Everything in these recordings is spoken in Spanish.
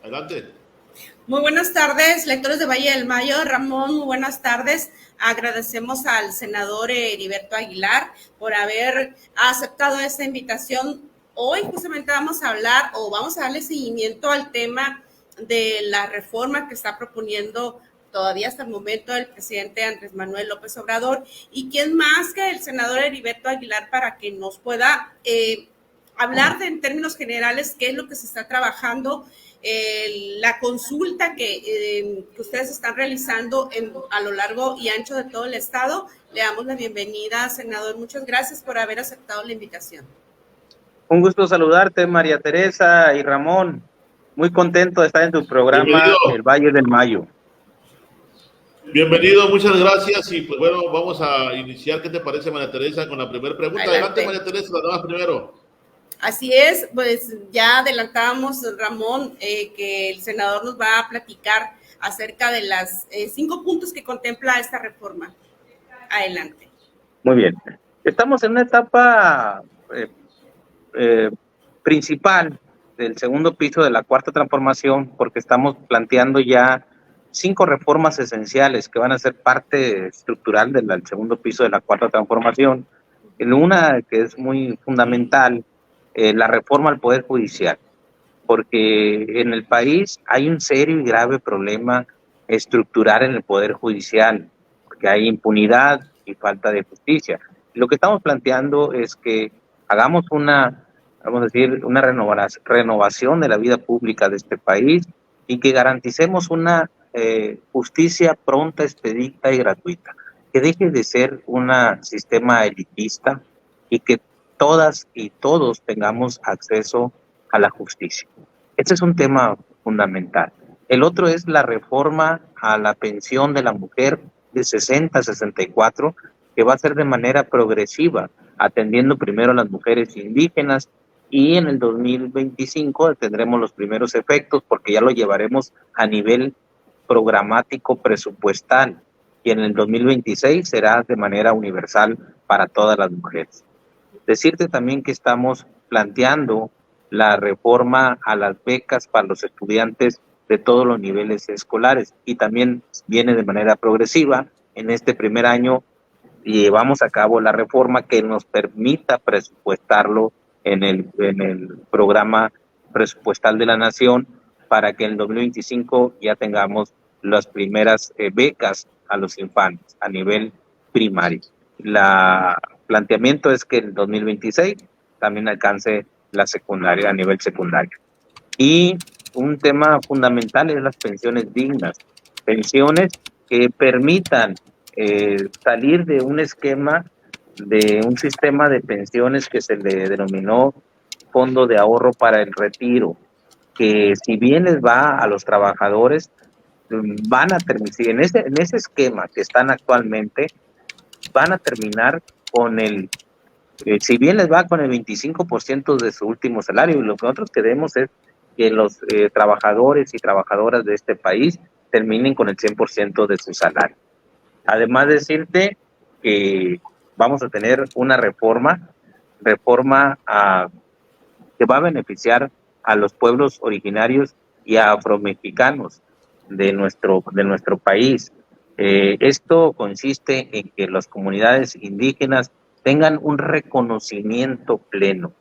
Adelante. Muy buenas tardes, lectores de Valle del Mayo. Ramón, muy buenas tardes. Agradecemos al senador Heriberto Aguilar por haber aceptado esta invitación. Hoy justamente vamos a hablar o vamos a darle seguimiento al tema de la reforma que está proponiendo todavía hasta el momento el presidente Andrés Manuel López Obrador. ¿Y quién más que el senador Heriberto Aguilar para que nos pueda hablar en términos generales qué es lo que se está trabajando? La consulta que ustedes están realizando a lo largo y ancho de todo el estado. Le damos la bienvenida, senador. Muchas gracias por haber aceptado la invitación. Un gusto saludarte, María Teresa y Ramón. Muy contento de estar en tu programa, bienvenido. El Valle del Mayo. Bienvenido, muchas gracias. Y pues bueno, vamos a iniciar. ¿Qué te parece, María Teresa, con la primera pregunta? Adelante, María Teresa, la damos primero. Así es, pues ya adelantábamos, Ramón, que el senador nos va a platicar acerca de las 5 puntos que contempla esta reforma. Adelante. Muy bien. Estamos en una etapa principal del segundo piso de la cuarta transformación, porque estamos planteando ya 5 reformas esenciales que van a ser parte estructural del segundo piso de la cuarta transformación. En una que es muy fundamental, la reforma al Poder Judicial, porque en el país hay un serio y grave problema estructural en el Poder Judicial, porque hay impunidad y falta de justicia. Lo que estamos planteando es que hagamos una renovación de la vida pública de este país y que garanticemos una justicia pronta, expedita y gratuita, que deje de ser un sistema elitista y que todas y todos tengamos acceso a la justicia. Este es un tema fundamental. El otro es la reforma a la pensión de la mujer de 60 a 64, que va a ser de manera progresiva, atendiendo primero a las mujeres indígenas, y en el 2025 tendremos los primeros efectos, porque ya lo llevaremos a nivel programático presupuestal, y en el 2026 será de manera universal para todas las mujeres. Decirte también que estamos planteando la reforma a las becas para los estudiantes de todos los niveles escolares, y también viene de manera progresiva. En este primer año llevamos a cabo la reforma que nos permita presupuestarlo en el programa presupuestal de la Nación, para que en el 2025 ya tengamos las primeras becas a los infantes a nivel primario. La planteamiento es que en 2026 también alcance la secundaria, a nivel secundario. Y un tema fundamental es las pensiones dignas, pensiones que permitan salir de un esquema, de un sistema de pensiones que se le denominó Fondo de Ahorro para el Retiro, que si bien les va a los trabajadores, van a terminar, en ese esquema que están actualmente, van a terminar con si bien les va con el 25% de su último salario, y lo que nosotros queremos es que los trabajadores y trabajadoras de este país terminen con el 100% de su salario. Además de decirte que vamos a tener una reforma que va a beneficiar a los pueblos originarios y a afromexicanos de nuestro país. Esto consiste en que las comunidades indígenas tengan un reconocimiento pleno,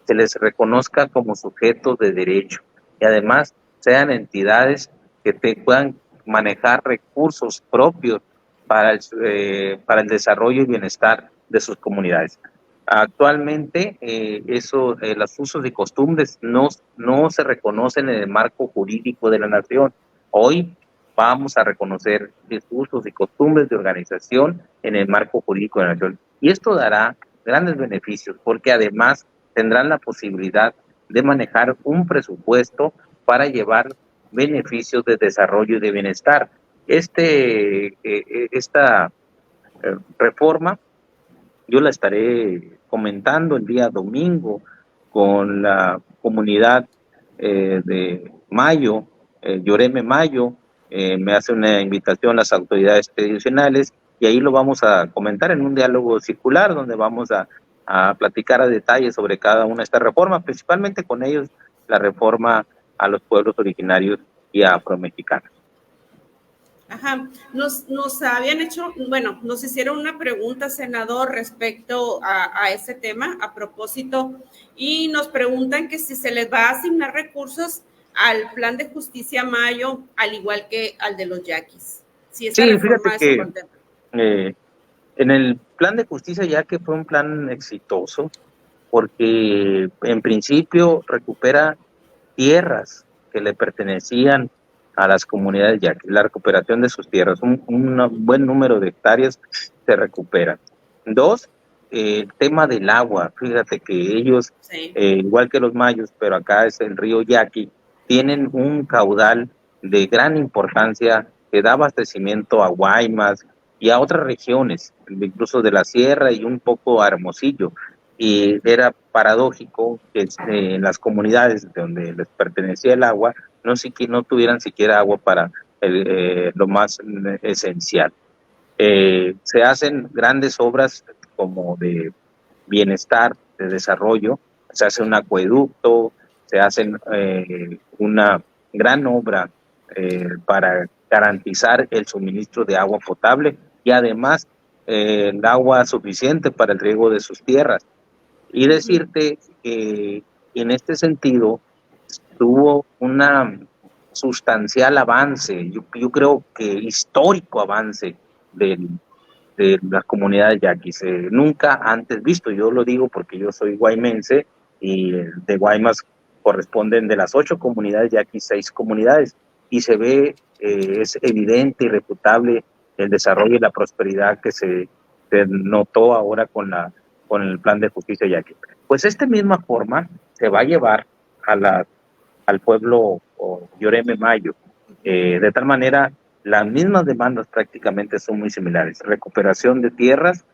se les reconozca como sujetos de derecho, y además sean entidades que puedan manejar recursos propios para el desarrollo y bienestar de sus comunidades. Actualmente los usos y costumbres no se reconocen en el marco jurídico de la nación. Hoy vamos a reconocer los usos y costumbres de organización en el marco jurídico de la nación. Y esto dará grandes beneficios, porque además tendrán la posibilidad de manejar un presupuesto para llevar beneficios de desarrollo y de bienestar. Esta reforma yo la estaré comentando el día domingo con la comunidad de Mayo, Yoreme Mayo. Me hace una invitación a las autoridades tradicionales, y ahí lo vamos a comentar en un diálogo circular, donde vamos a platicar a detalle sobre cada una de estas reformas, principalmente con ellos, la reforma a los pueblos originarios y afromexicanos. Ajá, nos habían hecho, bueno, nos hicieron una pregunta, senador, respecto a ese tema, a propósito, y nos preguntan que si se les va a asignar recursos al plan de justicia Mayo, al igual que al de los yaquis. Si esa reforma se contempla. En el plan de justicia Yaqui fue un plan exitoso porque en principio recupera tierras que le pertenecían a las comunidades yaquis, la recuperación de sus tierras, un buen número de hectáreas se recupera. Dos, el tema del agua, fíjate que ellos, sí, igual que los mayos, pero acá es el río Yaqui, tienen un caudal de gran importancia que da abastecimiento a Guaymas y a otras regiones, incluso de la sierra y un poco a Hermosillo. Y era paradójico que en las comunidades donde les pertenecía el agua no tuvieran siquiera agua para lo más esencial. Se hacen grandes obras como de bienestar, de desarrollo, se hace un acueducto, se hacen una gran obra para garantizar el suministro de agua potable y además el agua suficiente para el riego de sus tierras. Y decirte que en este sentido tuvo una sustancial avance, yo creo que histórico avance de las comunidades yaquis, nunca antes visto. Yo lo digo porque yo soy guaymense y de Guaymas corresponden de las 8 comunidades yaquis 6 comunidades y se ve, es evidente y refutable el desarrollo y la prosperidad que se notó ahora con el plan de justicia yaqui. Pues esta misma forma se va a llevar al pueblo Yoreme Mayo, de tal manera las mismas demandas prácticamente son muy similares: recuperación de tierras,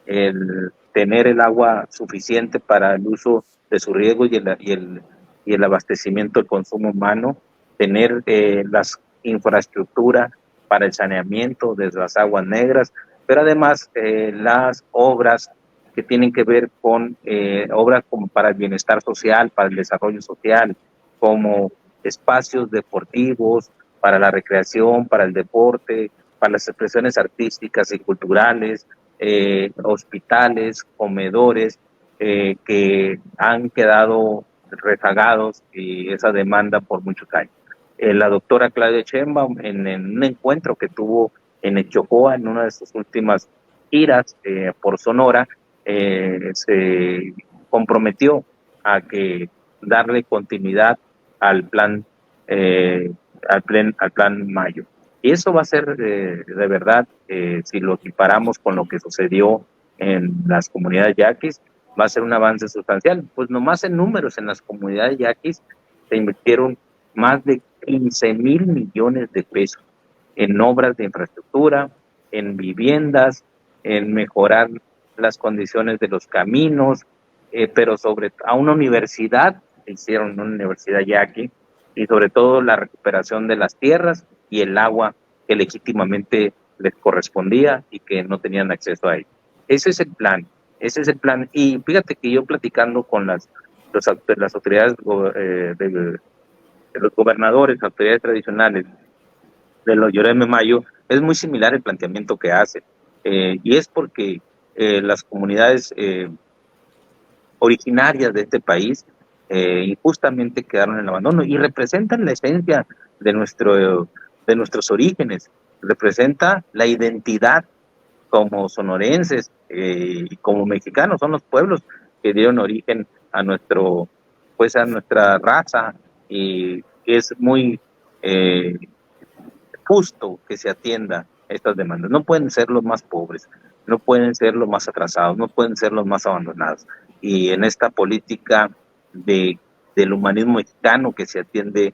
el tener el agua suficiente para el uso de su riego y el abastecimiento, el consumo humano, tener las infraestructura para el saneamiento de las aguas negras, pero además las obras que tienen que ver con obras como para el bienestar social, para el desarrollo social, como espacios deportivos, para la recreación, para el deporte, para las expresiones artísticas y culturales, hospitales, comedores, que han quedado rezagados y esa demanda por muchos años. La doctora Claudia Sheinbaum, en un encuentro que tuvo en el Chocó, en una de sus últimas giras por Sonora, se comprometió a darle continuidad al plan Mayo. Y eso va a ser de verdad, si lo equiparamos con lo que sucedió en las comunidades yaquis, va a ser un avance sustancial. Pues nomás en números, en las comunidades yaquis se invirtieron más de 15,000 millones de pesos en obras de infraestructura, en viviendas, en mejorar las condiciones de los caminos, pero a una universidad, hicieron una universidad yaqui, y sobre todo la recuperación de las tierras y el agua que legítimamente les correspondía y que no tenían acceso a ello. Ese es el plan. Y fíjate que yo platicando con las autoridades de los gobernadores, autoridades tradicionales de los Yoreme Mayo, es muy similar el planteamiento que hacen. Y es porque las comunidades originarias de este país injustamente quedaron en el abandono y representan la esencia de nuestros orígenes, representa la identidad como sonorenses y como mexicanos. Son los pueblos que dieron origen a nuestra raza, y es muy justo que se atienda estas demandas. No pueden ser los más pobres, no pueden ser los más atrasados, no pueden ser los más abandonados. Y en esta política del humanismo mexicano que se atiende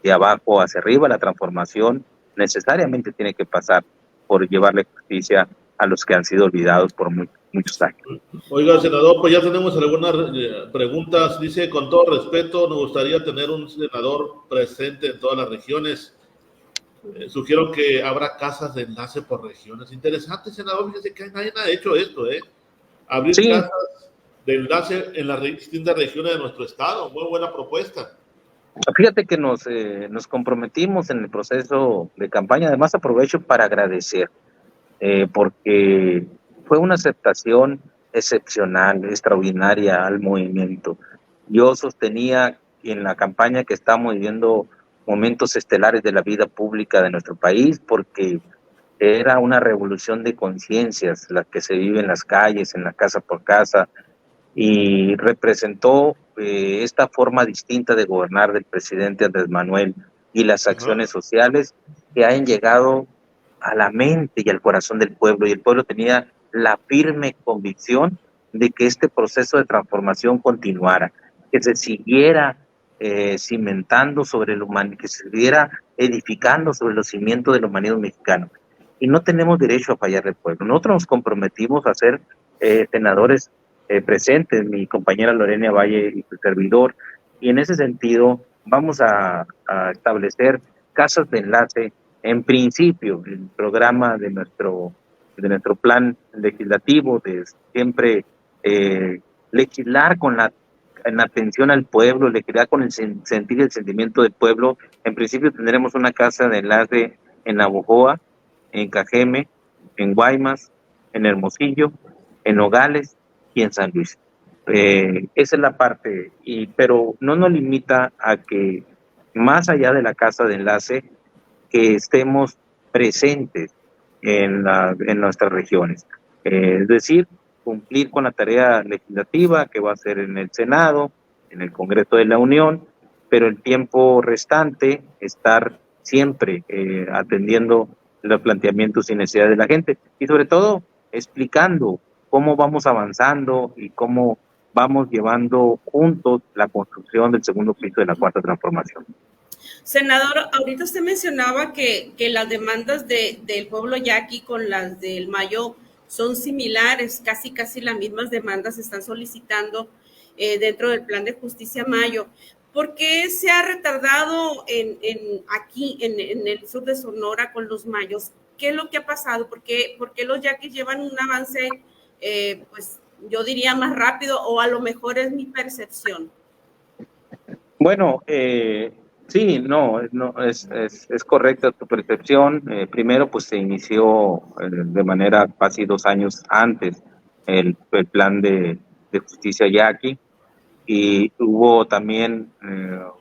de abajo hacia arriba, la transformación necesariamente tiene que pasar por llevarle justicia a los que han sido olvidados por muchos años. Oiga, senador, pues ya tenemos algunas preguntas. Dice: con todo respeto, nos gustaría tener un senador presente en todas las regiones. Sugiero que habrá casas de enlace por regiones. Interesante, senador. Fíjese que nadie ha hecho esto, abrir casas de enlace en las distintas regiones de nuestro estado. Muy buena propuesta. Fíjate que nos comprometimos en el proceso de campaña. Además, aprovecho para agradecer, porque fue una aceptación excepcional, extraordinaria al movimiento. Yo sostenía en la campaña que estamos viviendo momentos estelares de la vida pública de nuestro país, porque era una revolución de conciencias la que se vive en las calles, en la casa por casa, y representó esta forma distinta de gobernar del presidente Andrés Manuel y las acciones sociales que han llegado a la mente y al corazón del pueblo, y el pueblo tenía la firme convicción de que este proceso de transformación continuara, que se siguiera cimentando sobre el humanismo, que se siguiera edificando sobre los cimientos del humanismo mexicano. Y no tenemos derecho a fallar al pueblo. Nosotros nos comprometimos a ser senadores presentes, mi compañera Lorena Valle y su servidor, y en ese sentido vamos a establecer casas de enlace. En principio, el programa de nuestro plan legislativo de siempre legislar en atención al pueblo, legislar con el sentir y el sentimiento del pueblo. En principio tendremos una casa de enlace en Navojoa, en Cajeme, en Guaymas, en Hermosillo, en Nogales y en San Luis. Esa es la parte, pero no nos limita a que más allá de la casa de enlace, que estemos presentes en nuestras regiones. Es decir, cumplir con la tarea legislativa que va a ser en el Senado, en el Congreso de la Unión, pero el tiempo restante estar siempre atendiendo los planteamientos y necesidades de la gente, y sobre todo explicando cómo vamos avanzando y cómo vamos llevando juntos la construcción del segundo piso de la cuarta transformación. Senador, ahorita usted mencionaba que las demandas del pueblo yaqui con las del Mayo son similares, casi las mismas demandas se están solicitando dentro del plan de justicia Mayo. ¿Por qué se ha retardado aquí en el sur de Sonora con los mayos? ¿Qué es lo que ha pasado? ¿Por qué los yaquis llevan un avance, pues yo diría más rápido, o a lo mejor es mi percepción? Bueno, sí, no, es correcta tu percepción. Primero, pues se inició de manera casi 2 años antes el plan de justicia yaqui, y hubo también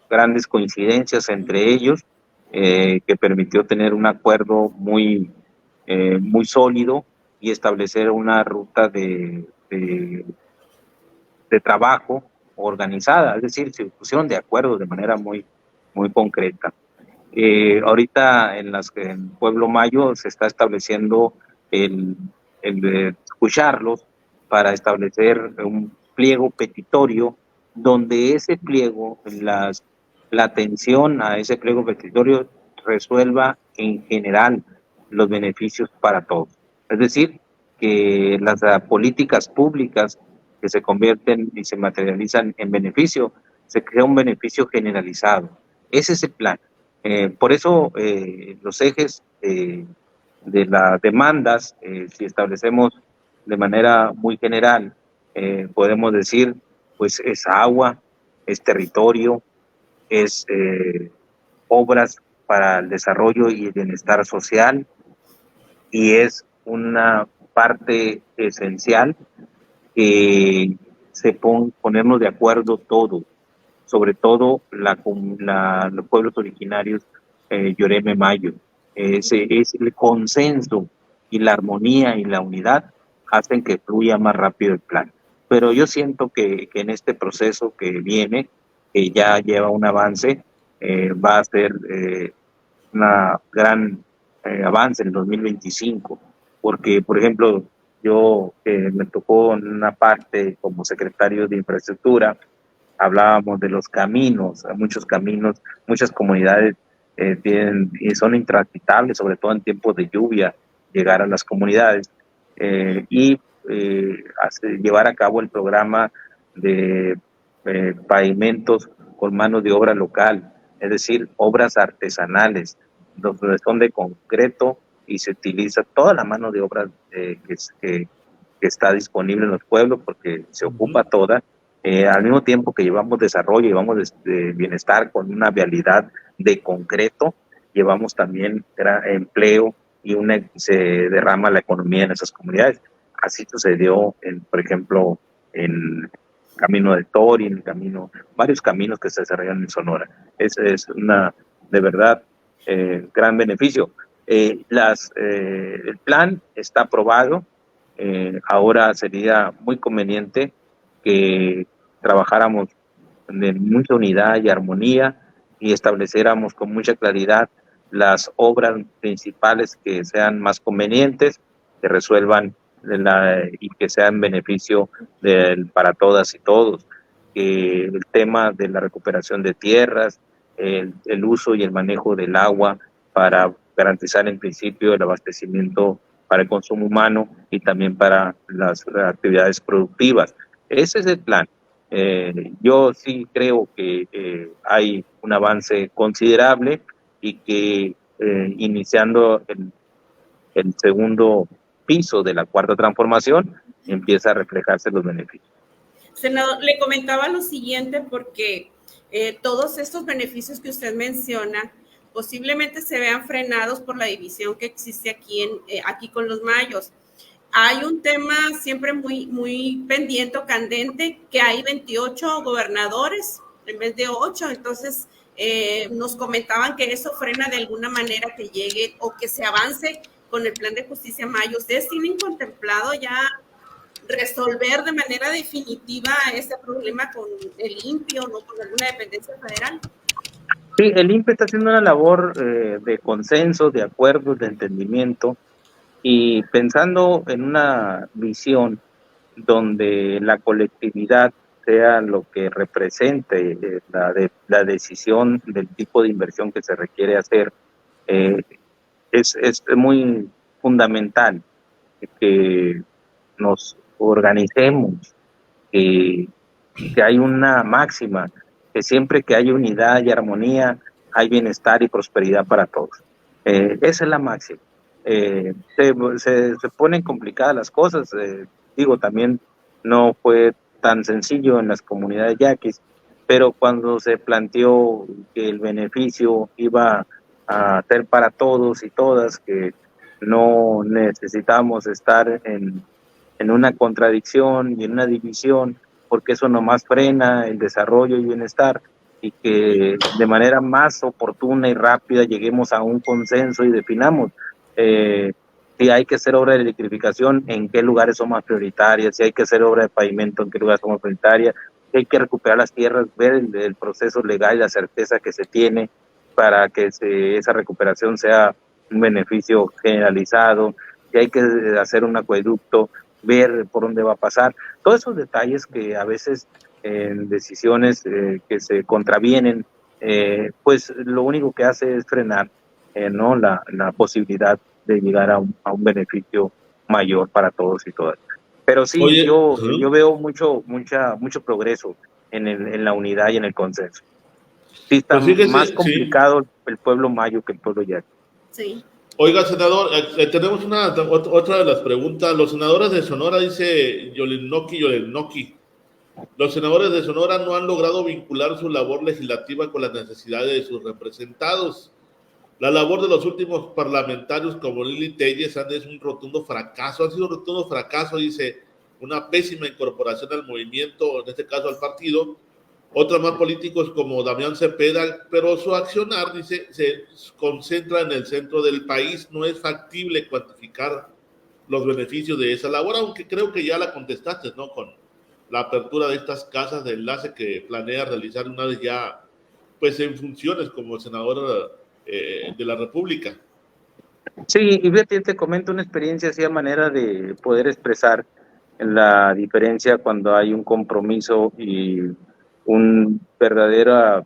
grandes coincidencias entre ellos que permitió tener un acuerdo muy sólido y establecer una ruta de trabajo organizada, es decir, se pusieron de acuerdo de manera muy concreta. Ahorita en Pueblo Mayo se está estableciendo el escucharlos para establecer un pliego petitorio, donde ese pliego, la atención a ese pliego petitorio resuelva en general los beneficios para todos. Es decir, que las políticas públicas que se convierten y se materializan en beneficio, se crea un beneficio generalizado. Ese es el plan. Por eso los ejes de las demandas, si establecemos de manera muy general, podemos decir, pues es agua, es territorio, es obras para el desarrollo y el bienestar social, y es una parte esencial que ponernos de acuerdo todos, sobre todo los pueblos originarios Yoreme Mayo. Es el consenso y la armonía y la unidad hacen que fluya más rápido el plan. Pero yo siento que en este proceso que viene, que ya lleva un avance, va a ser una gran avance en el 2025, porque, por ejemplo, yo me tocó en una parte como secretario de infraestructura, hablábamos de los caminos, muchas comunidades son intransitables, sobre todo en tiempos de lluvia, llegar a las comunidades y llevar a cabo el programa de pavimentos con mano de obra local, es decir, obras artesanales, donde son de concreto y se utiliza toda la mano de obra que está disponible en los pueblos, porque se ocupa toda, Al mismo tiempo que llevamos desarrollo, llevamos bienestar con una vialidad de concreto, llevamos también empleo y se derrama la economía en esas comunidades. Así sucedió, por ejemplo, en Camino de Tori, varios caminos que se desarrollan en Sonora. Es de verdad, gran beneficio. El plan está aprobado. Ahora sería muy conveniente que trabajáramos de mucha unidad y armonía y estableciéramos con mucha claridad las obras principales que sean más convenientes, que resuelvan y que sean beneficio para todas y todos. El tema de la recuperación de tierras, el uso y el manejo del agua para garantizar en principio el abastecimiento para el consumo humano y también para las actividades productivas. Ese es el plan. Yo sí creo que hay un avance considerable y que iniciando el segundo piso de la cuarta transformación empieza a reflejarse los beneficios. Senador, le comentaba lo siguiente porque todos estos beneficios que usted menciona posiblemente se vean frenados por la división que existe aquí con los mayos. Hay un tema siempre muy pendiente o candente, que hay 28 gobernadores en vez de 8, entonces nos comentaban que eso frena de alguna manera que llegue o que se avance con el plan de justicia mayo. ¿Ustedes tienen contemplado ya resolver de manera definitiva ese problema con el INPI o no con alguna dependencia federal? Sí, el INPE está haciendo una labor de consenso, de acuerdos, de entendimiento, y pensando en una visión donde la colectividad sea lo que represente la decisión del tipo de inversión que se requiere hacer. Es muy fundamental que nos organicemos, que hay una máxima, que siempre que hay unidad y armonía, hay bienestar y prosperidad para todos. Esa es la máxima. Se ponen complicadas las cosas. También no fue tan sencillo en las comunidades yaquis, pero cuando se planteó que el beneficio iba a ser para todos y todas, que no necesitamos estar en una contradicción y en una división, porque eso nomás frena el desarrollo y bienestar, y que de manera más oportuna y rápida lleguemos a un consenso y definamos si hay que hacer obra de electrificación, en qué lugares son más prioritarias, si hay que hacer obra de pavimento, en qué lugares son más prioritarias, si hay que recuperar las tierras, ver el proceso legal y la certeza que se tiene para que esa recuperación sea un beneficio generalizado, si hay que hacer un acueducto, ver por dónde va a pasar. Todos esos detalles que a veces en decisiones que se contravienen, pues lo único que hace es frenar ¿no? la posibilidad de llegar a un beneficio mayor para todos y todas. Pero sí, oye, yo veo mucho progreso en la unidad y en el consenso. Sí, está más complicado el pueblo mayo que el pueblo yaqui. Sí. Oiga, senador, tenemos otra de las preguntas. Los senadores de Sonora, dice Yolenoki, los senadores de Sonora no han logrado vincular su labor legislativa con las necesidades de sus representados. La labor de los últimos parlamentarios como Lili Telles es un rotundo fracaso, ha sido un rotundo fracaso, dice, una pésima incorporación al movimiento, en este caso al partido. Otros más políticos como Damián Cepeda, pero su accionar, dice, se concentra en el centro del país. No es factible cuantificar los beneficios de esa labor, aunque creo que ya la contestaste, ¿no? Con la apertura de estas casas de enlace que planea realizar una vez ya, pues en funciones como senador de la República. Sí, y fíjate, te comento una experiencia así a manera de poder expresar la diferencia cuando hay un compromiso y una verdadera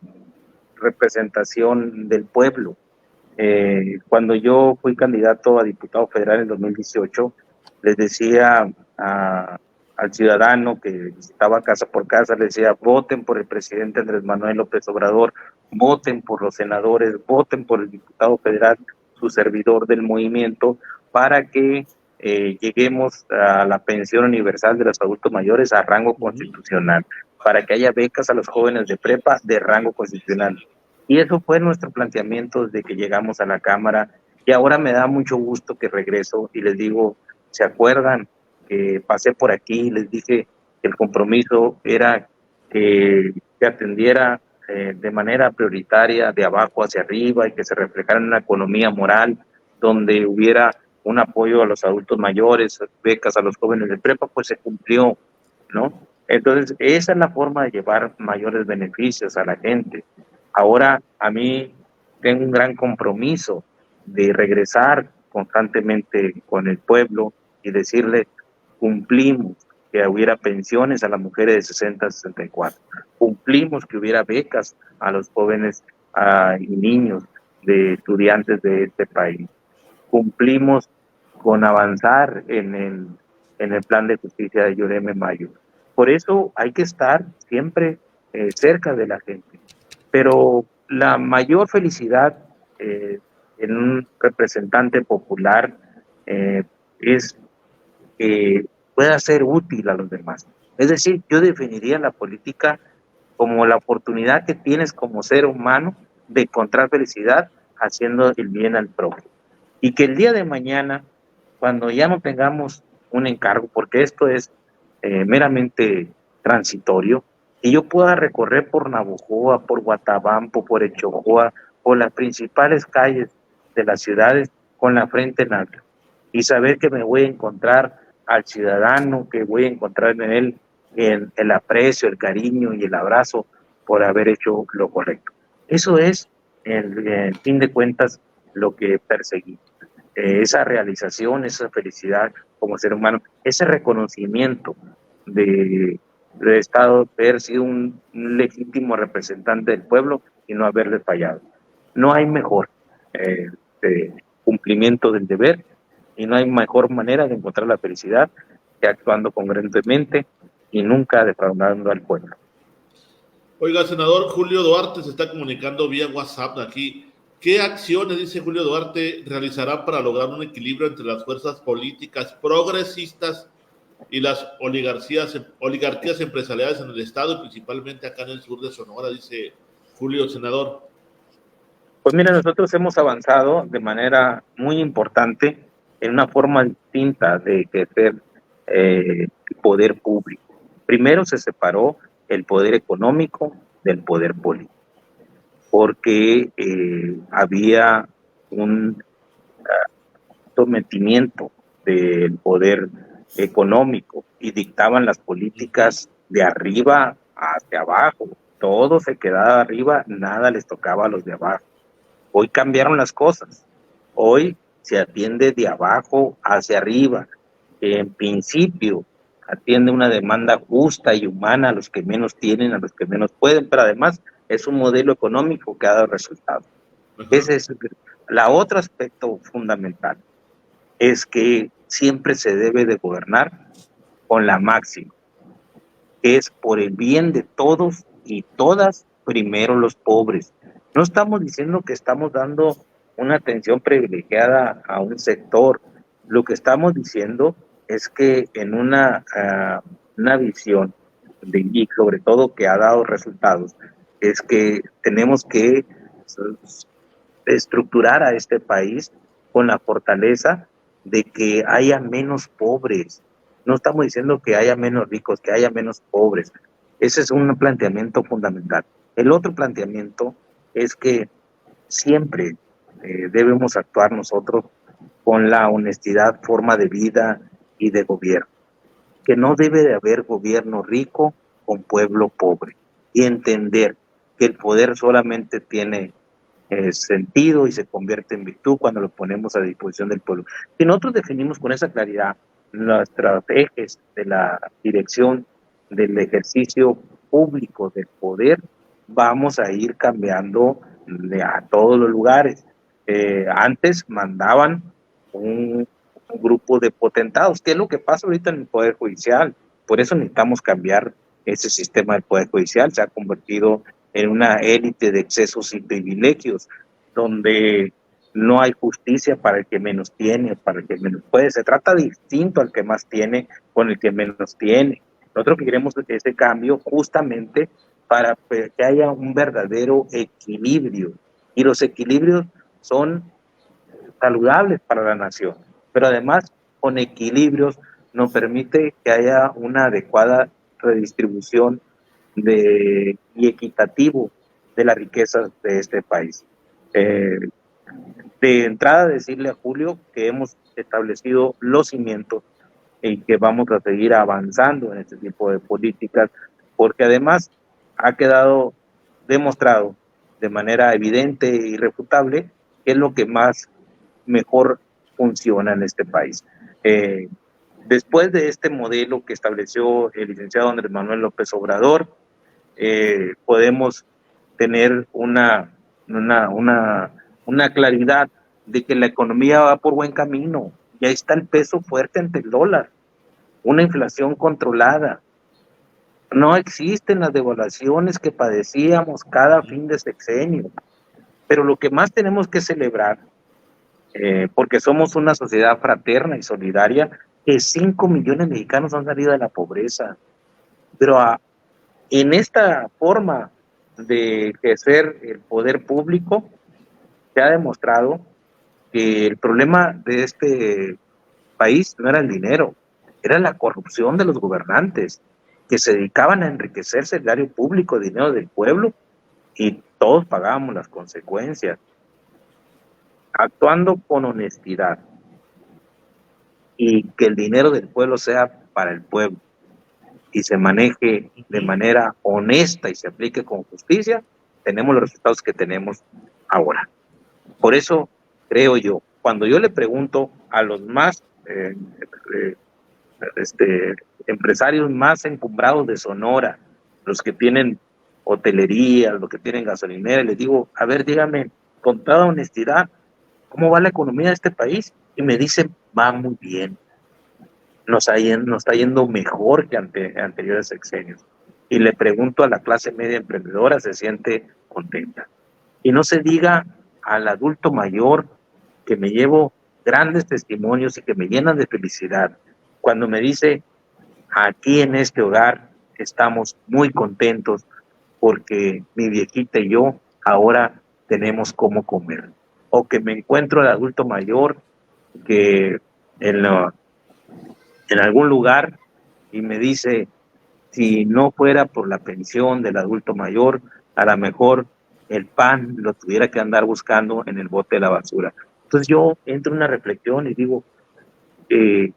representación del pueblo. Cuando yo fui candidato a diputado federal en 2018, les decía al ciudadano que visitaba casa por casa, les decía, voten por el presidente Andrés Manuel López Obrador, voten por los senadores, voten por el diputado federal, su servidor del movimiento, para que lleguemos a la pensión universal de los adultos mayores a rango constitucional. para que haya becas a los jóvenes de prepa de rango constitucional. Y eso fue nuestro planteamiento desde que llegamos a la Cámara, y ahora me da mucho gusto que regreso y les digo, ¿se acuerdan que pasé por aquí y les dije que el compromiso era que se atendiera de manera prioritaria de abajo hacia arriba y que se reflejara en una economía moral donde hubiera un apoyo a los adultos mayores, becas a los jóvenes de prepa? Pues se cumplió, ¿no? Entonces, esa es la forma de llevar mayores beneficios a la gente. Ahora, a mí tengo un gran compromiso de regresar constantemente con el pueblo y decirle, cumplimos que hubiera pensiones a las mujeres de 60 a 64, cumplimos que hubiera becas a los jóvenes y niños de estudiantes de este país, cumplimos con avanzar en el plan de justicia de Yoreme Mayo. Por eso hay que estar siempre cerca de la gente. Pero la mayor felicidad en un representante popular es que pueda ser útil a los demás. Es decir, yo definiría la política como la oportunidad que tienes como ser humano de encontrar felicidad haciendo el bien al prójimo. Y que el día de mañana, cuando ya no tengamos un encargo, porque esto es meramente transitorio, y yo pueda recorrer por Navojoa, por Guatabampo, por Echojoa, por las principales calles de las ciudades con la frente en alto, y saber que me voy a encontrar al ciudadano, que voy a encontrar en él el aprecio, el cariño y el abrazo por haber hecho lo correcto. Eso es, en fin de cuentas, lo que perseguí. Esa realización, esa felicidad como ser humano, ese reconocimiento de Estado, de haber sido un legítimo representante del pueblo y no haberle fallado. No hay mejor cumplimiento del deber y no hay mejor manera de encontrar la felicidad que actuando congruentemente y nunca defraudando al pueblo. Oiga, senador, Julio Duarte se está comunicando vía WhatsApp de aquí. ¿Qué acciones, dice Julio Duarte, realizará para lograr un equilibrio entre las fuerzas políticas progresistas y las oligarquías empresariales en el Estado y principalmente acá en el sur de Sonora, dice Julio, senador? Pues mira, nosotros hemos avanzado de manera muy importante en una forma distinta de ejercer el poder público. Primero se separó el poder económico del poder político, porque había un sometimiento del poder económico y dictaban las políticas de arriba hacia abajo. Todo se quedaba arriba, nada les tocaba a los de abajo. Hoy cambiaron las cosas. Hoy se atiende de abajo hacia arriba. En principio, atiende una demanda justa y humana a los que menos tienen, a los que menos pueden, pero además es un modelo económico que ha dado resultados. Ese es la otro aspecto fundamental, es que siempre se debe de gobernar con la máxima, que es por el bien de todos y todas, primero los pobres. No estamos diciendo que estamos dando una atención privilegiada a un sector. Lo que estamos diciendo es que en una visión y sobre todo que ha dado resultados, es que tenemos que estructurar a este país con la fortaleza de que haya menos pobres. No estamos diciendo que haya menos ricos, que haya menos pobres. Ese es un planteamiento fundamental. El otro planteamiento es que siempre debemos actuar nosotros con la honestidad, forma de vida y de gobierno. Que no debe de haber gobierno rico con pueblo pobre. Y entender que el poder solamente tiene sentido y se convierte en virtud cuando lo ponemos a disposición del pueblo. Si nosotros definimos con esa claridad nuestros ejes de la dirección del ejercicio público del poder, vamos a ir cambiando a todos los lugares. Antes mandaban un grupo de potentados, que es lo que pasa ahorita en el Poder Judicial. Por eso necesitamos cambiar ese sistema del Poder Judicial. Se ha convertido en una élite de excesos y privilegios, donde no hay justicia para el que menos tiene, para el que menos puede. Se trata distinto al que más tiene con el que menos tiene. Nosotros queremos ese cambio justamente para que haya un verdadero equilibrio, y los equilibrios son saludables para la nación, pero además con equilibrios nos permite que haya una adecuada redistribución y equitativo de las riquezas de este país. De entrada, decirle a Julio que hemos establecido los cimientos y que vamos a seguir avanzando en este tipo de políticas, porque además ha quedado demostrado de manera evidente e irrefutable que es lo que más mejor funciona en este país. Después de este modelo que estableció el licenciado Andrés Manuel López Obrador, podemos tener una claridad de que la economía va por buen camino. Ya está el peso fuerte ante el dólar, una inflación controlada. No existen las devaluaciones que padecíamos cada fin de sexenio. Pero lo que más tenemos que celebrar, porque somos una sociedad fraterna y solidaria, que 5 millones de mexicanos han salido de la pobreza. Pero en esta forma de ejercer el poder público, se ha demostrado que el problema de este país no era el dinero, era la corrupción de los gobernantes, que se dedicaban a enriquecerse el erario público, el dinero del pueblo, y todos pagábamos las consecuencias. Actuando con honestidad y que el dinero del pueblo sea para el pueblo y se maneje de manera honesta y se aplique con justicia, tenemos los resultados que tenemos ahora. Por eso creo yo, cuando yo le pregunto a los más empresarios más encumbrados de Sonora, los que tienen hotelería, los que tienen gasolinera, les digo, a ver, dígame con toda honestidad, ¿cómo va la economía de este país? Y me dicen, va muy bien, nos está yendo mejor que anteriores sexenios. Y le pregunto a la clase media emprendedora, se siente contenta. Y no se diga al adulto mayor, que me llevo grandes testimonios y que me llenan de felicidad, cuando me dice, aquí en este hogar estamos muy contentos porque mi viejita y yo ahora tenemos cómo comer. O que me encuentro al adulto mayor que en algún lugar y me dice, si no fuera por la pensión del adulto mayor, a lo mejor el pan lo tuviera que andar buscando en el bote de la basura. Entonces yo entro en una reflexión y digo,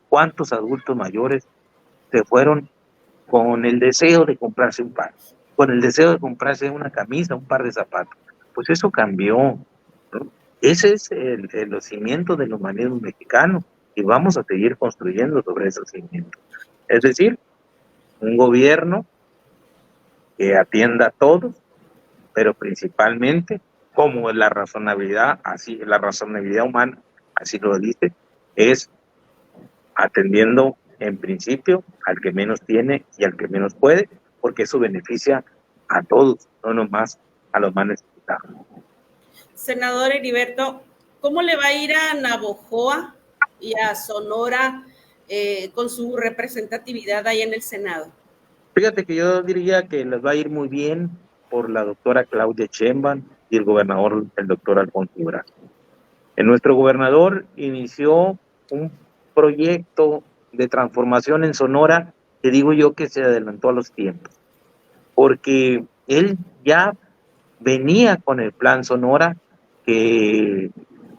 ¿cuántos adultos mayores se fueron con el deseo de comprarse un pan, con el deseo de comprarse una camisa, un par de zapatos? Pues eso cambió, ¿no? Ese es los cimientos del humanismo mexicano y vamos a seguir construyendo sobre esos cimientos. Es decir, un gobierno que atienda a todos, pero principalmente, como la razonabilidad humana, así lo dice, es atendiendo en principio al que menos tiene y al que menos puede, porque eso beneficia a todos, no nomás a los más necesitados. Senador Heriberto, ¿cómo le va a ir a Navojoa y a Sonora con su representatividad ahí en el Senado? Fíjate que yo diría que les va a ir muy bien por la doctora Claudia Sheinbaum y el gobernador, el doctor Alfonso Durazo. Nuestro gobernador inició un proyecto de transformación en Sonora que digo yo que se adelantó a los tiempos, porque él ya venía con el plan Sonora que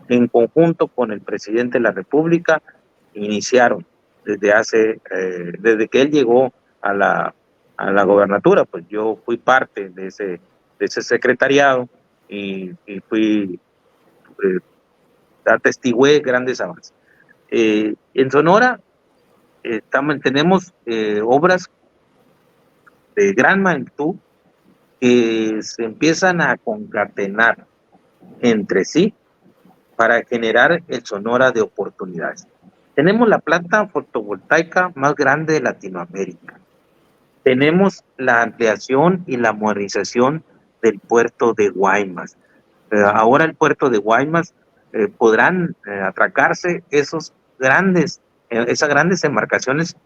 en conjunto con el presidente de la República iniciaron desde que él llegó a la gobernatura. Pues yo fui parte de ese secretariado y atestigué grandes avances. En Sonora tenemos obras de gran magnitud que se empiezan a concatenar entre sí para generar el Sonora de oportunidades. Tenemos la planta fotovoltaica más grande de Latinoamérica. Tenemos la ampliación y la modernización del puerto de Guaymas. Ahora el puerto de Guaymas podrán atracarse esas grandes embarcaciones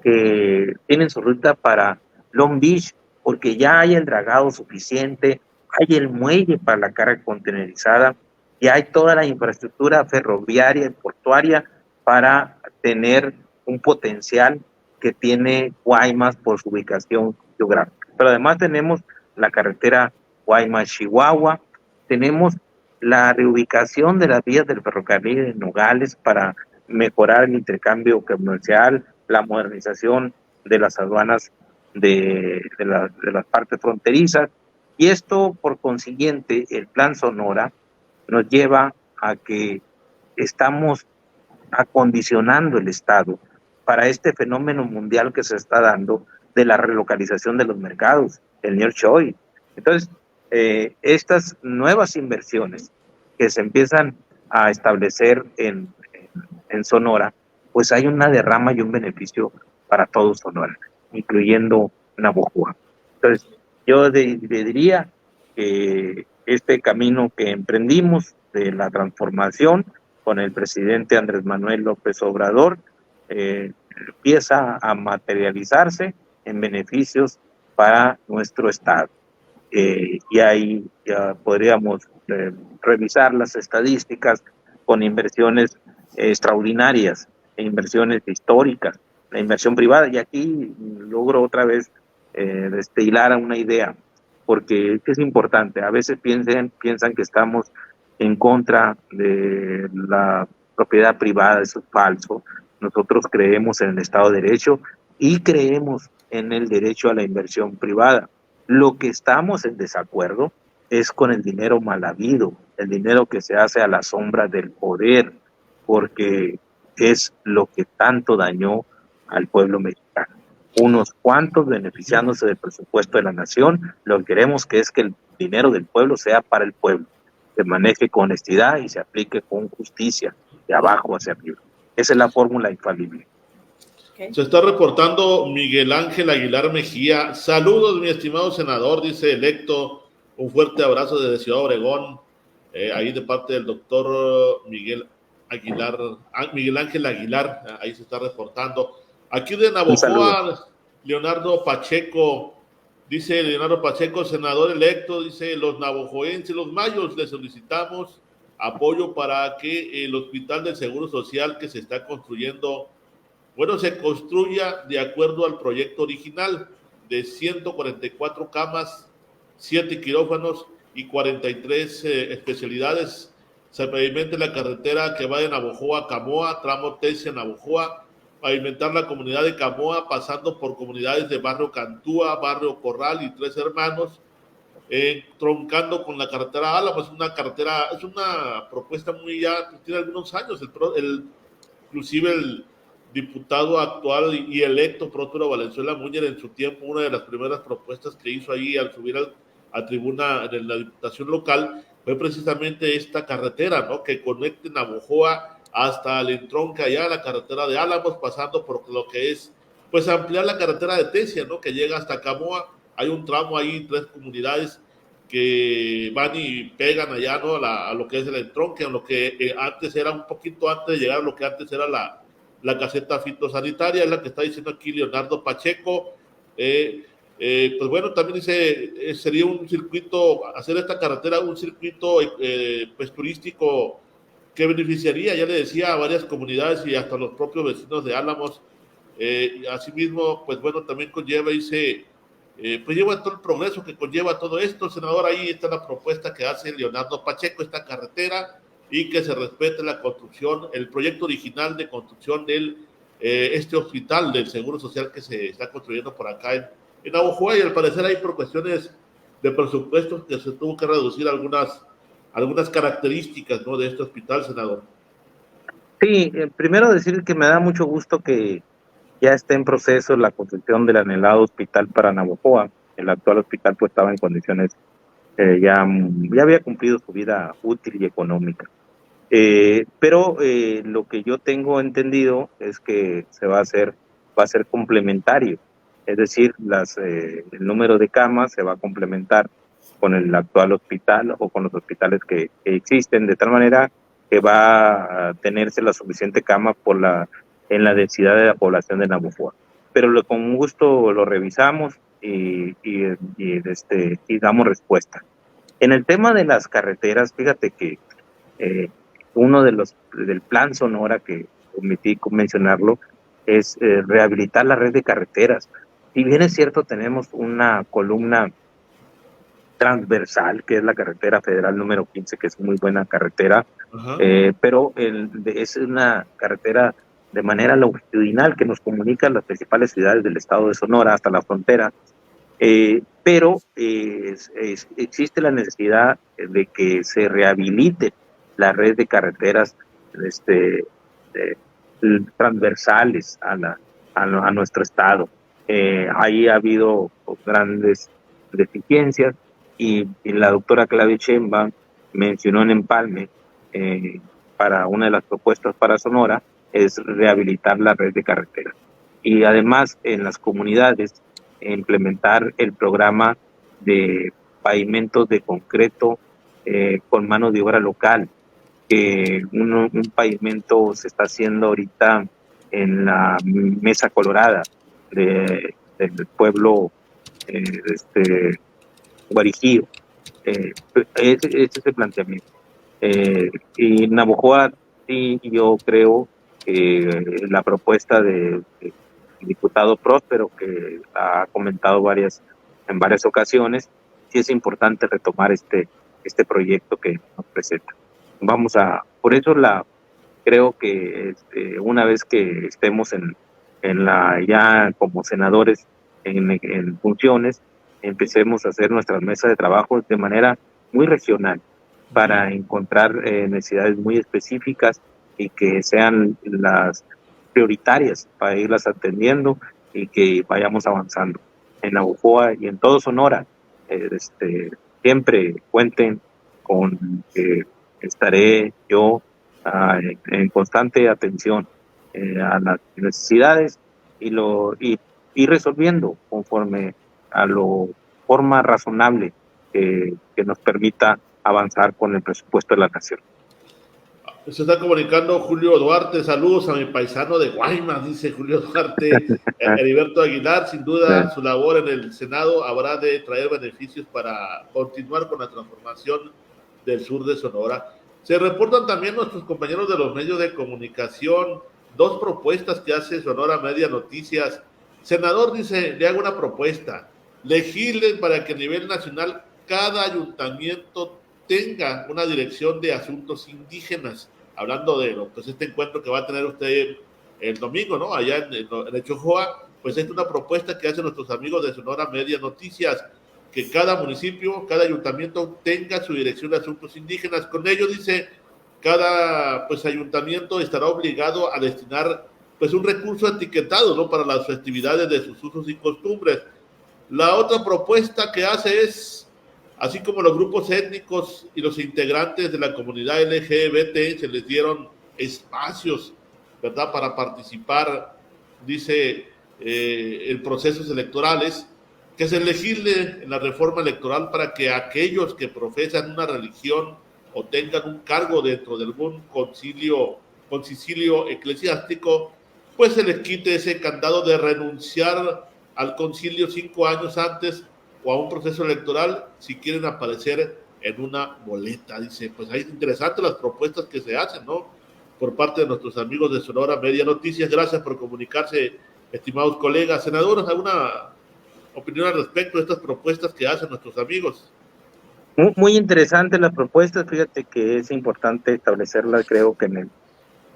que tienen su ruta para Long Beach, porque ya hay el dragado suficiente, hay el muelle para la carga contenerizada, y hay toda la infraestructura ferroviaria y portuaria para tener un potencial que tiene Guaymas por su ubicación geográfica. Pero además tenemos la carretera Guaymas-Chihuahua, tenemos la reubicación de las vías del ferrocarril en Nogales para mejorar el intercambio comercial, la modernización de las aduanas de las partes fronterizas, y esto, por consiguiente, el Plan Sonora nos lleva a que estamos acondicionando el Estado para este fenómeno mundial que se está dando de la relocalización de los mercados, el nearshoring. Entonces, estas nuevas inversiones que se empiezan a establecer en Sonora, pues hay una derrama y un beneficio para todo Sonora, incluyendo Navojoa. Entonces, yo le diría que este camino que emprendimos de la transformación con el presidente Andrés Manuel López Obrador empieza a materializarse en beneficios para nuestro Estado. Y ahí ya podríamos revisar las estadísticas con inversiones extraordinarias e inversiones históricas, la inversión privada. Y aquí logro otra vez hilar a una idea, porque es importante. A veces piensan que estamos en contra de la propiedad privada. Eso es falso. Nosotros creemos en el Estado de Derecho y creemos en el derecho a la inversión privada. Lo que estamos en desacuerdo es con el dinero mal habido, el dinero que se hace a la sombra del poder, porque es lo que tanto dañó al pueblo mexicano. Unos cuantos beneficiándose del presupuesto de la nación. Lo que queremos es que el dinero del pueblo sea para el pueblo, se maneje con honestidad y se aplique con justicia, de abajo hacia arriba. Esa es la fórmula infalible. Okay. Se está reportando Miguel Ángel Aguilar Mejía. Saludos, mi estimado senador, dice electo. Un fuerte abrazo desde Ciudad Obregón, ahí de parte del doctor Miguel Ángel Aguilar, ahí se está reportando. Aquí de Navojoa, Leonardo Pacheco, dice Leonardo Pacheco, senador electo, dice: los navojoenses, los mayos, le solicitamos apoyo para que el Hospital del Seguro Social que se está construyendo, bueno, se construya de acuerdo al proyecto original de 144 camas, 7 quirófanos y 43 especialidades. Se pavimente la carretera que va de Navojoa a Camoa, tramo Tesia Navojoa, pavimentar la comunidad de Camoa, pasando por comunidades de Barrio Cantúa, Barrio Corral y Tres Hermanos, troncando con la carretera Álamos. Es una propuesta muy ya, tiene algunos años, inclusive el diputado actual y electo Próspero Valenzuela Múñez, en su tiempo, una de las primeras propuestas que hizo ahí al subir a tribuna de la diputación local fue precisamente esta carretera, ¿no? Que conecte Navojoa hasta el entronque allá, la carretera de Álamos, pasando por lo que es, pues, ampliar la carretera de Tesia, ¿no? Que llega hasta Camoa. Hay un tramo ahí, 3 comunidades que van y pegan allá, ¿no? A lo que es el entronque, a lo que antes era, un poquito antes de llegar a lo que antes era la caseta fitosanitaria, es la que está diciendo aquí Leonardo Pacheco. Pues bueno, también dice, sería un circuito, hacer esta carretera un circuito pues turístico que beneficiaría, ya le decía, a varias comunidades y hasta los propios vecinos de Álamos. Asimismo, pues bueno, también conlleva, dice, pues lleva todo el progreso que conlleva todo esto. Senador, ahí está la propuesta que hace Leonardo Pacheco, esta carretera, y que se respete la construcción, el proyecto original de construcción del este hospital del Seguro Social que se está construyendo por acá en Navojoa, y al parecer ahí por cuestiones de presupuestos que se tuvo que reducir algunas características, ¿no?, de este hospital, senador. Sí, primero decir que me da mucho gusto que ya esté en proceso la construcción del anhelado hospital para Navojoa. El actual hospital pues estaba en condiciones, ya había cumplido su vida útil y económica. Pero lo que yo tengo entendido es que va a ser complementario. Es decir, el número de camas se va a complementar con el actual hospital o con los hospitales que existen, de tal manera que va a tenerse la suficiente cama en la densidad de la población de Navojoa. pero con gusto lo revisamos y damos respuesta. En el tema de las carreteras, fíjate que uno del Plan Sonora que omití mencionarlo es rehabilitar la red de carreteras. Si bien es cierto, tenemos una columna transversal, que es la carretera federal número 15, que es muy buena carretera, pero es una carretera de manera longitudinal que nos comunica las principales ciudades del estado de Sonora hasta la frontera, pero existe la necesidad de que se rehabilite la red de carreteras transversales a nuestro estado. Ahí ha habido grandes deficiencias y la doctora Claudia Sheinbaum mencionó en Empalme para una de las propuestas para Sonora es rehabilitar la red de carreteras y además en las comunidades implementar el programa de pavimentos de concreto con mano de obra local, que un pavimento se está haciendo ahorita en la Mesa Colorada del pueblo Guarijío. Ese es el planteamiento. Y Navojoa, sí, yo creo que la propuesta del diputado Próspero, que ha comentado en varias ocasiones, sí es importante retomar este proyecto que nos presenta. Por eso creo que una vez que estemos ya como senadores en funciones, empecemos a hacer nuestras mesas de trabajo de manera muy regional para encontrar necesidades muy específicas y que sean las prioritarias para irlas atendiendo y que vayamos avanzando. En Navojoa y en todo Sonora, siempre cuenten con que estaré yo en constante atención a las necesidades y resolviendo conforme a la forma razonable que nos permita avanzar con el presupuesto de la nación. Se está comunicando Julio Duarte, saludos a mi paisano de Guaymas, dice Julio Duarte. Heriberto Aguilar, sin duda su labor en el Senado habrá de traer beneficios para continuar con la transformación del sur de Sonora. Se reportan también nuestros compañeros de los medios de comunicación, 2 propuestas que hace Sonora Media Noticias. Senador, dice, le hago una propuesta, legislen para que a nivel nacional cada ayuntamiento tenga una dirección de asuntos indígenas, hablando de este encuentro que va a tener usted el domingo, ¿no? Allá en Echojoa, pues es una propuesta que hacen nuestros amigos de Sonora Media Noticias, que cada municipio, cada ayuntamiento tenga su dirección de asuntos indígenas. Con ello, dice, cada ayuntamiento estará obligado a destinar un recurso etiquetado, ¿no?, para las festividades de sus usos y costumbres. La otra propuesta que hace es, así como los grupos étnicos y los integrantes de la comunidad LGBT se les dieron espacios, ¿verdad?, para participar, dice, en procesos electorales, que se legisle en la reforma electoral para que aquellos que profesan una religión o tengan un cargo dentro de algún concilio eclesiástico, pues se les quite ese candado de renunciar al concilio 5 años antes o a un proceso electoral si quieren aparecer en una boleta. Dice, pues ahí es interesante las propuestas que se hacen, ¿no?, por parte de nuestros amigos de Sonora Media Noticias. Gracias por comunicarse, estimados colegas. Senadores, ¿alguna opinión al respecto de estas propuestas que hacen nuestros amigos? Muy interesante las propuestas. Fíjate que es importante establecerlas. Creo que en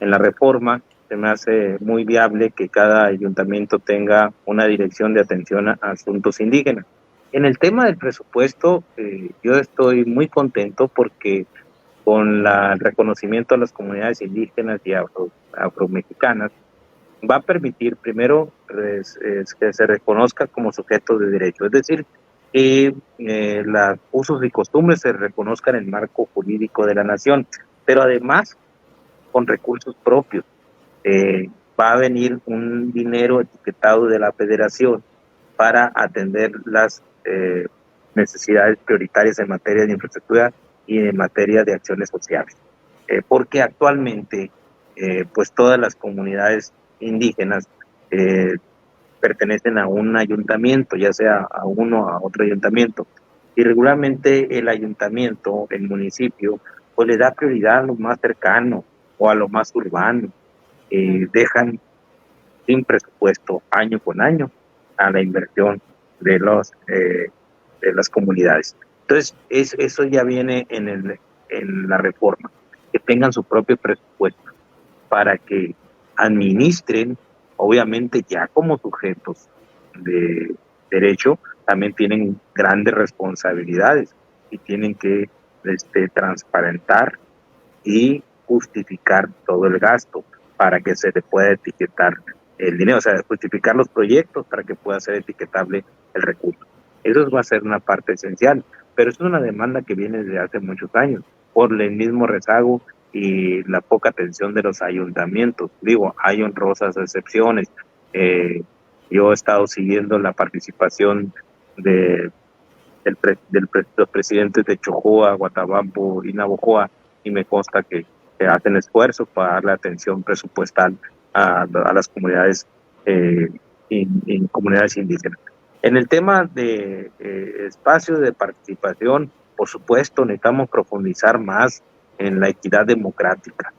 la reforma se me hace muy viable que cada ayuntamiento tenga una dirección de atención a asuntos indígenas. En el tema del presupuesto, yo estoy muy contento porque con el reconocimiento a las comunidades indígenas y afromexicanas va a permitir primero que se reconozca como sujetos de derecho, es decir, que los usos y costumbres se reconozcan en el marco jurídico de la nación, pero además con recursos propios. Va a venir un dinero etiquetado de la federación para atender las necesidades prioritarias en materia de infraestructura y en materia de acciones sociales, porque actualmente pues todas las comunidades indígenas pertenecen a un ayuntamiento, ya sea a uno o a otro ayuntamiento. Y regularmente el ayuntamiento, el municipio, pues le da prioridad a lo más cercano o a lo más urbano. Dejan sin presupuesto año con año a la inversión de las comunidades. Entonces, eso ya viene en la reforma, que tengan su propio presupuesto para que administren, obviamente ya como sujetos de derecho, también tienen grandes responsabilidades y tienen que transparentar y justificar todo el gasto para que se le pueda etiquetar el dinero, o sea, justificar los proyectos para que pueda ser etiquetable el recurso. Eso va a ser una parte esencial, pero es una demanda que viene desde hace muchos años por el mismo rezago y la poca atención de los ayuntamientos. Digo, hay honrosas excepciones. Yo he estado siguiendo la participación de los presidentes de Chojoa, Guatabampo y Navojoa, y me consta que hacen esfuerzos para darle atención presupuestal a las comunidades comunidades indígenas. En el tema de espacios de participación, por supuesto, necesitamos profundizar más en la equidad democrática.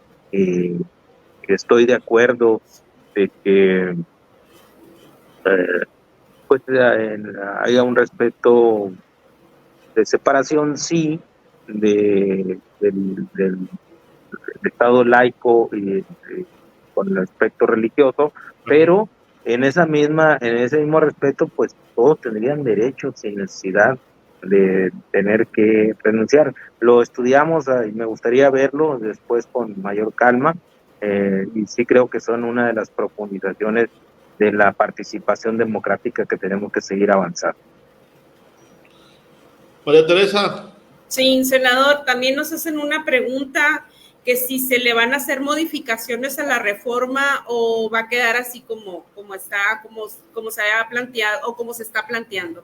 Estoy de acuerdo de que pues haya un respeto de separación, sí, del Estado laico y con el aspecto religioso, pero en ese mismo respeto, pues todos tendrían derechos sin necesidad de tener que renunciar. Lo estudiamos y me gustaría verlo después con mayor calma, y sí creo que son una de las profundizaciones de la participación democrática que tenemos que seguir avanzando. María Teresa. Sí, senador, también nos hacen una pregunta, que si se le van a hacer modificaciones a la reforma o va a quedar así como está, como se haya planteado o como se está planteando.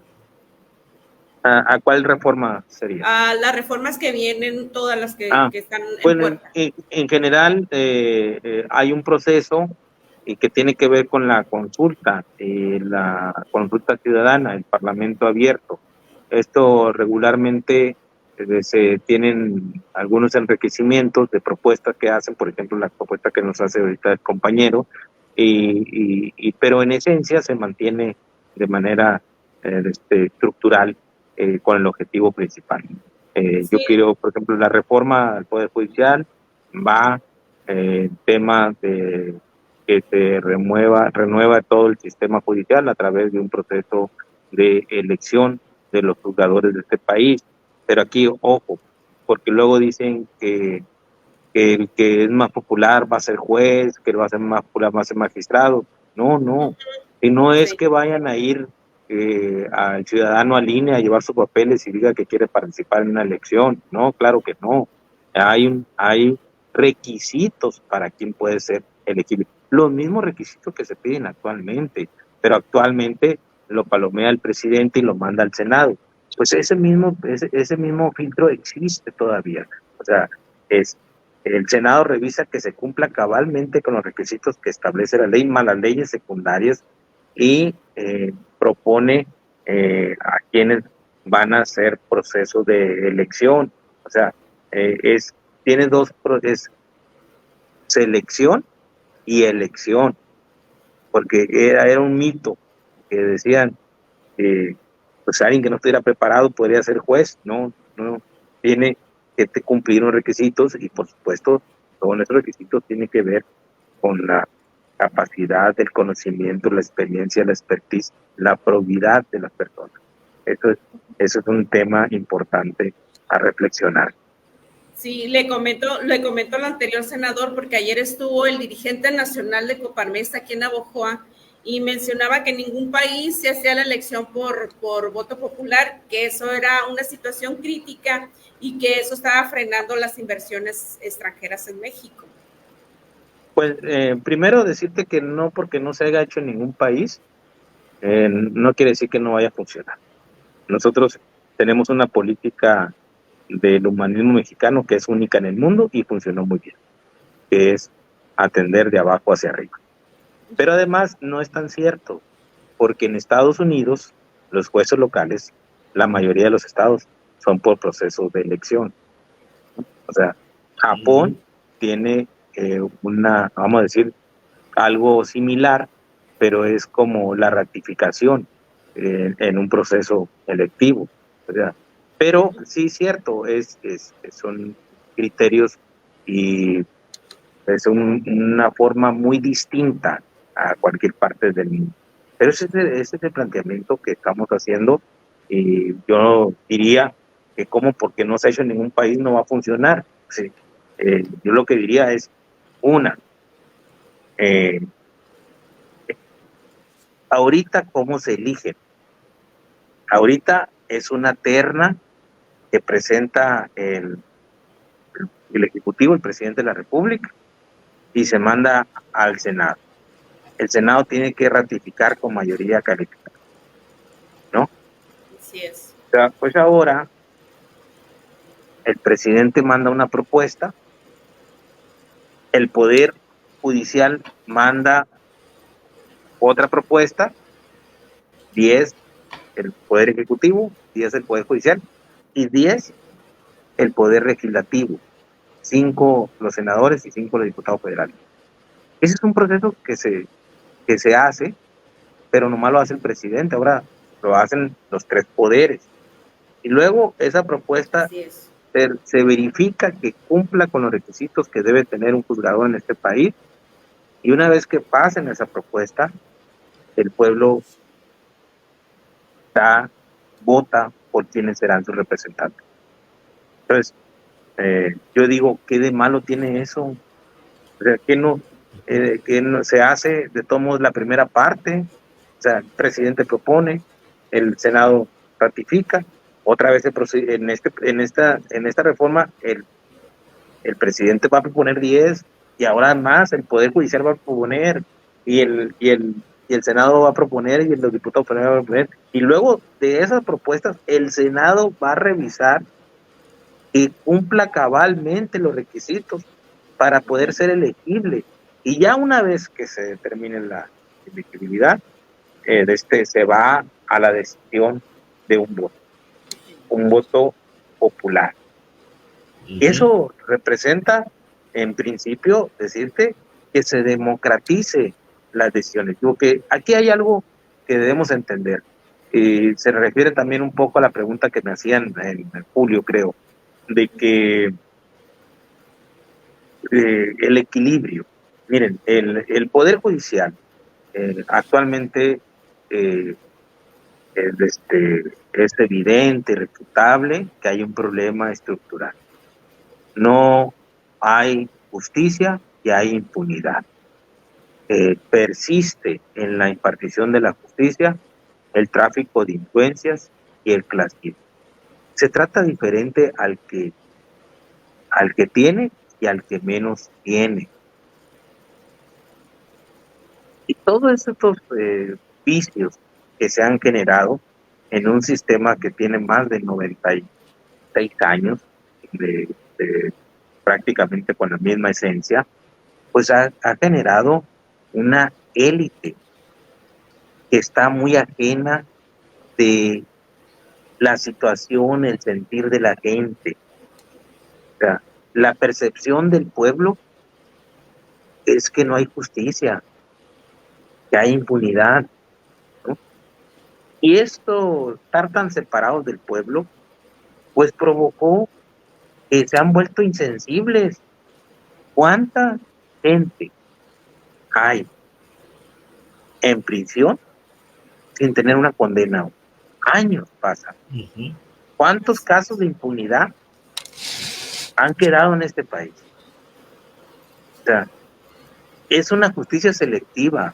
¿A cuál reforma sería? A las reformas que vienen, todas las que están bueno, en puerta. En general hay un proceso que tiene que ver con la consulta ciudadana, el Parlamento abierto. Esto regularmente se tienen algunos enriquecimientos de propuestas que hacen, por ejemplo, la propuesta que nos hace ahorita el compañero, pero en esencia se mantiene de manera estructural con el objetivo principal. Sí. Yo quiero, por ejemplo, la reforma al Poder Judicial va tema de que se renueva todo el sistema judicial a través de un proceso de elección de los juzgadores de este país. Pero aquí, ojo, porque luego dicen que el que es más popular va a ser juez, que va a ser más popular va a ser magistrado. No. Y no es que vayan a ir al ciudadano al INE a llevar sus papeles y diga que quiere participar en una elección. No, claro que no. Hay requisitos para quien puede ser elegible. Los mismos requisitos que se piden actualmente, pero actualmente lo palomea el presidente y lo manda al Senado. Pues ese mismo filtro existe todavía. O sea, el Senado revisa que se cumpla cabalmente con los requisitos que establece la ley, más las leyes secundarias, y propone a quienes van a hacer procesos de elección. O sea, tiene dos procesos: selección y elección, porque era un mito que decían pues alguien que no estuviera preparado podría ser juez. No, tiene que cumplir unos requisitos, y por supuesto todos nuestros requisitos tienen que ver con la capacidad, el conocimiento, la experiencia, la expertise, la probidad de las personas. Eso es un tema importante a reflexionar. Sí, le comento al anterior senador, porque ayer estuvo el dirigente nacional de Coparmex aquí en Navojoa y mencionaba que en ningún país se hacía la elección por voto popular, que eso era una situación crítica y que eso estaba frenando las inversiones extranjeras en México. Pues primero decirte que no, porque no se haya hecho en ningún país, no quiere decir que no vaya a funcionar. Nosotros tenemos una política del humanismo mexicano que es única en el mundo y funcionó muy bien, que es atender de abajo hacia arriba. Pero además no es tan cierto. porque en Estados Unidos los jueces locales, la mayoría de los estados, son por procesos de elección. O sea, Japón tiene vamos a decir, algo similar, pero es como la ratificación en un proceso electivo. O sea, pero sí es cierto, son criterios y es una forma muy distinta a cualquier parte del mundo. Pero ese es el planteamiento que estamos haciendo, y yo diría que porque no se ha hecho en ningún país no va a funcionar. Sí. Yo lo que diría es, ahorita cómo se eligen. Ahorita es una terna que presenta el Ejecutivo, el presidente de la República, y se manda al Senado. El Senado tiene que ratificar con mayoría calificada, ¿no? Así es. O sea, pues ahora el presidente manda una propuesta, el Poder Judicial manda otra propuesta, 10 el Poder Ejecutivo, 10 el Poder Judicial y 10 el Poder Legislativo, 5 los senadores y 5 los diputados federales. Ese es un proceso que se hace, pero nomás lo hace el presidente, ahora lo hacen los 3 poderes. Y luego esa propuesta se verifica que cumpla con los requisitos que debe tener un juzgador en este país, y una vez que pasen esa propuesta, el pueblo vota por quienes serán sus representantes. Entonces, yo digo, ¿qué de malo tiene eso? O sea, que no se hace de todos modos la primera parte. O sea, el presidente propone, el Senado ratifica, otra vez en esta reforma el presidente va a proponer 10, y ahora más el Poder Judicial va a proponer, y el Senado va a proponer, y los diputados federales van a proponer, y luego de esas propuestas el Senado va a revisar que cumpla cabalmente los requisitos para poder ser elegible. Y ya una vez que se determine la elegibilidad, se va a la decisión de un voto popular. Y eso representa, en principio, decirte que se democratice las decisiones. Digo que aquí hay algo que debemos entender, y se refiere también un poco a la pregunta que me hacían en julio, creo, de que el equilibrio. Miren, el Poder Judicial actualmente es evidente, irrefutable, que hay un problema estructural. No hay justicia y hay impunidad. Persiste en la impartición de la justicia el tráfico de influencias y el clasismo. Se trata diferente al que tiene y al que menos tiene. Y todos estos vicios que se han generado en un sistema que tiene más de 96 años de prácticamente con la misma esencia, pues ha generado una élite que está muy ajena de la situación, el sentir de la gente. O sea, la percepción del pueblo es que no hay justicia, que hay impunidad, ¿no? Y esto, estar tan separados del pueblo, pues provocó que se han vuelto insensibles. ¿Cuánta gente hay en prisión sin tener una condena? Años pasan. ¿Cuántos casos de impunidad han quedado en este país? O sea, es una justicia selectiva,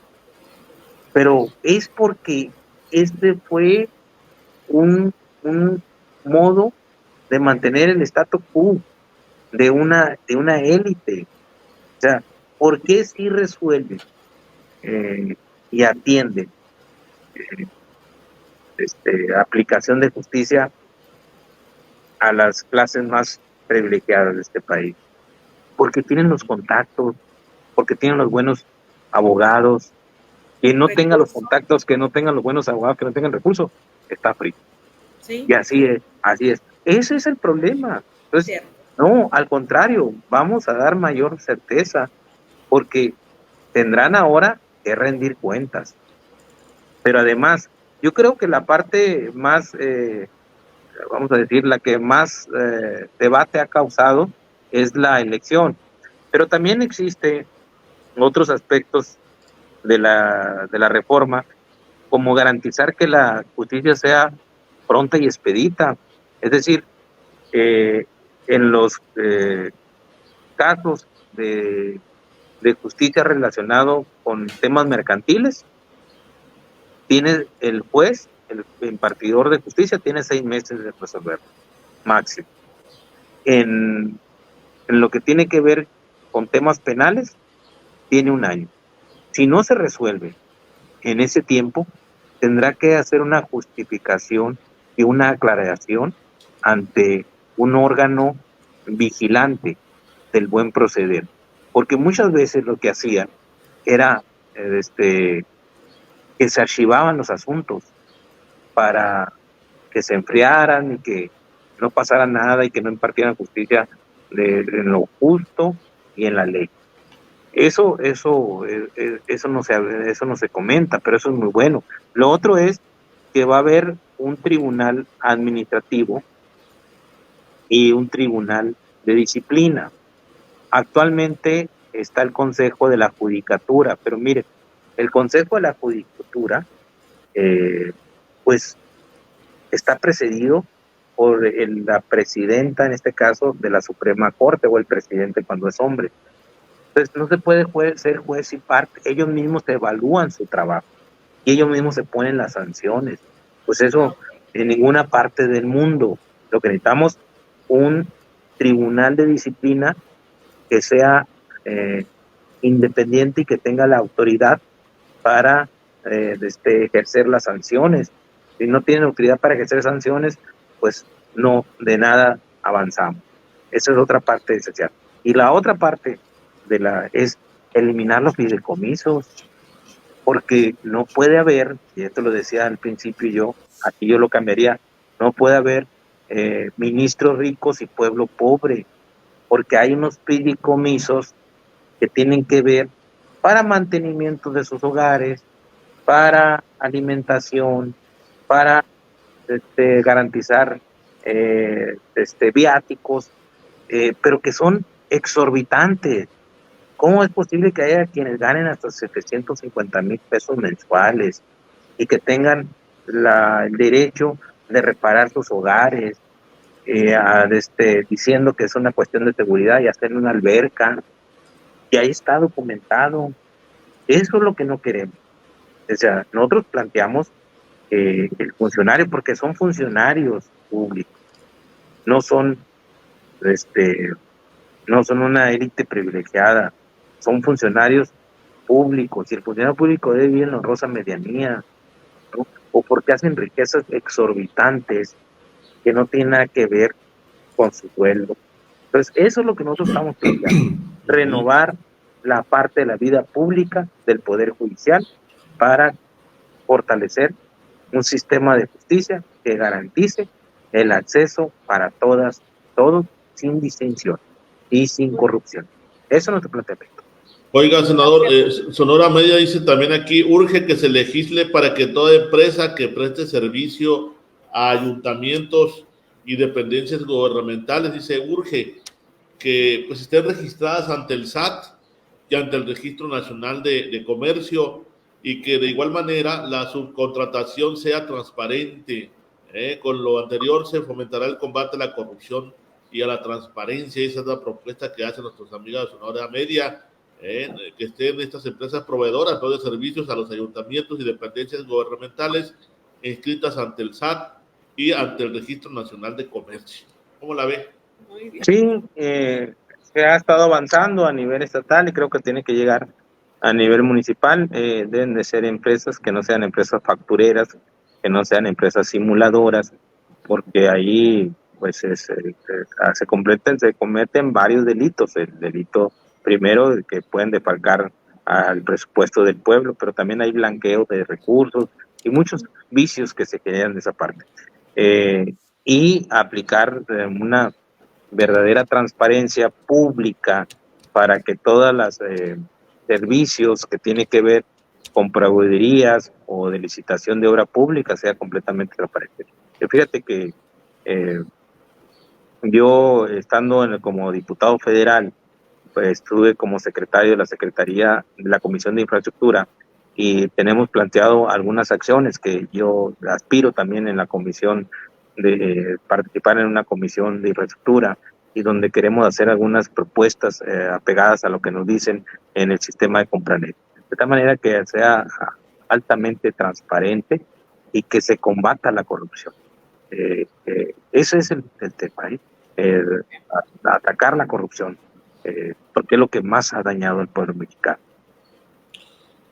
pero es porque este fue un modo de mantener el status quo de una élite. O sea, ¿por qué sí resuelven y atienden aplicación de justicia a las clases más privilegiadas de este país? Porque tienen los contactos, porque tienen los buenos abogados, Quien no tenga los contactos, que no tengan los buenos abogados, que no tengan recursos, está frito. Sí. Y así es, así es. Ese es el problema. Entonces, no, al contrario, vamos a dar mayor certeza, porque tendrán ahora que rendir cuentas. Pero además, yo creo que la parte más, vamos a decir, la que más debate ha causado es la elección. Pero también existe otros aspectos de la reforma, como garantizar que la justicia sea pronta y expedita. Es decir, en los casos de justicia relacionado con temas mercantiles, tiene el juez, el impartidor de justicia, tiene 6 meses de resolver, máximo. En lo que tiene que ver con temas penales, tiene 1 año. Si no se resuelve en ese tiempo, tendrá que hacer una justificación y una aclaración ante un órgano vigilante del buen proceder. Porque muchas veces lo que hacían era que se archivaban los asuntos para que se enfriaran y que no pasara nada y que no impartieran justicia en lo justo y en la ley. Eso no se comenta, pero eso es muy bueno. Lo otro es que va a haber un tribunal administrativo y un tribunal de disciplina. Actualmente está el Consejo de la Judicatura, pero mire, el Consejo de la Judicatura pues está precedido por la presidenta, en este caso, de la Suprema Corte, o el presidente cuando es hombre. Entonces no se puede ser juez y parte, ellos mismos evalúan su trabajo y ellos mismos se ponen las sanciones. Pues eso en ninguna parte del mundo. Lo que necesitamos, un tribunal de disciplina que sea independiente y que tenga la autoridad para ejercer las sanciones. Si no tienen autoridad para ejercer sanciones, pues no, de nada avanzamos. Esa es otra parte esencial. Y la otra parte es eliminar los fideicomisos, porque no puede haber, y esto lo decía al principio yo, aquí yo lo cambiaría, no puede haber ministros ricos y pueblo pobre, porque hay unos fideicomisos que tienen que ver para mantenimiento de sus hogares, para alimentación, para garantizar viáticos, pero que son exorbitantes. ¿Cómo es posible que haya quienes ganen hasta 750,000 pesos mensuales y que tengan el derecho de reparar sus hogares, diciendo que es una cuestión de seguridad y hacer una alberca? Y ahí está documentado. Eso es lo que no queremos. O sea, nosotros planteamos el funcionario, porque son funcionarios públicos, no son una élite privilegiada, son funcionarios públicos, y el funcionario público debe vivir en honrosa medianía, ¿no? O porque hacen riquezas exorbitantes que no tienen nada que ver con su sueldo. Entonces, eso es lo que nosotros estamos planteando, renovar la parte de la vida pública del Poder Judicial para fortalecer un sistema de justicia que garantice el acceso para todos, sin distinción y sin corrupción. Eso es nuestro planteamiento. Oiga, senador, Sonora Media dice también aquí, urge que se legisle para que toda empresa que preste servicio a ayuntamientos y dependencias gubernamentales, dice, urge que pues estén registradas ante el SAT y ante el Registro Nacional de Comercio, y que de igual manera la subcontratación sea transparente. Con lo anterior se fomentará el combate a la corrupción y a la transparencia. Esa es la propuesta que hacen nuestros amigos de Sonora Media, que estén estas empresas proveedoras de servicios a los ayuntamientos y dependencias gubernamentales inscritas ante el SAT y ante el Registro Nacional de Comercio. ¿Cómo la ve? Muy bien. Sí, se ha estado avanzando a nivel estatal y creo que tiene que llegar a nivel municipal. Deben de ser empresas que no sean empresas factureras, que no sean empresas simuladoras, porque ahí pues se cometen varios delitos. El delito primero, que pueden defalcar al presupuesto del pueblo, pero también hay blanqueo de recursos y muchos vicios que se generan de esa parte. Y aplicar una verdadera transparencia pública para que todas las servicios que tiene que ver con proveedurías o de licitación de obra pública sea completamente transparente. Fíjate que yo, estando como diputado federal, pues estuve como secretario de la Secretaría de la Comisión de Infraestructura y tenemos planteado algunas acciones que yo aspiro también en la comisión de participar en una comisión de infraestructura y donde queremos hacer algunas propuestas apegadas a lo que nos dicen en el sistema de Compranet, de tal manera que sea altamente transparente y que se combata la corrupción. Ese es el tema, atacar la corrupción, porque es lo que más ha dañado al pueblo mexicano.